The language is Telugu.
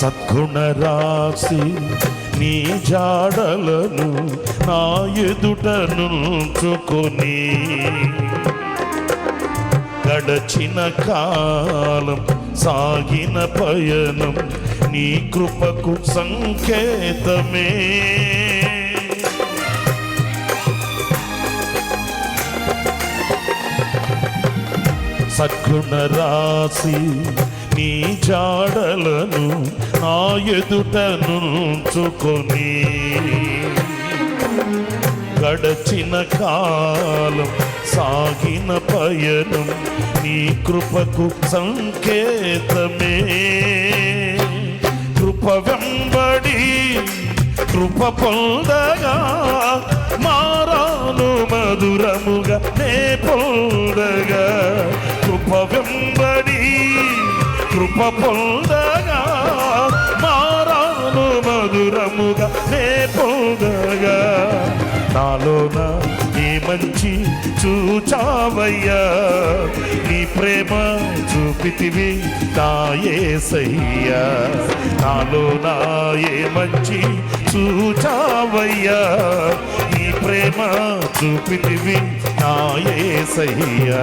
సద్గుణ రాశి నీ జాడలను నా ఎదుట నుంచుకొని గడచిన కాలం సాగిన పయనం నీ కృపకు సంకేతమే. సద్గుణ రాశి నీ జాడలను నా ఎదుట నుంచుకొని గడచిన కాలం సాగిన పయనం నీ కృపకు సంకేతమే. కృప వెంబడి కృప పొందగా మారాను మధురముగా నే పొందగా. కృప వెంబడి కృప పొందగా మారాను మధురముగా నే పొందగా. నాలోన నీ మంచి చూచావయ్యా, నీ ప్రేమ చూపితివి నా యేసయ్యా. నాలోన ఏ మంచి చూచావయ్యా, నీ ప్రేమ చూపితివి నా యేసయ్యా.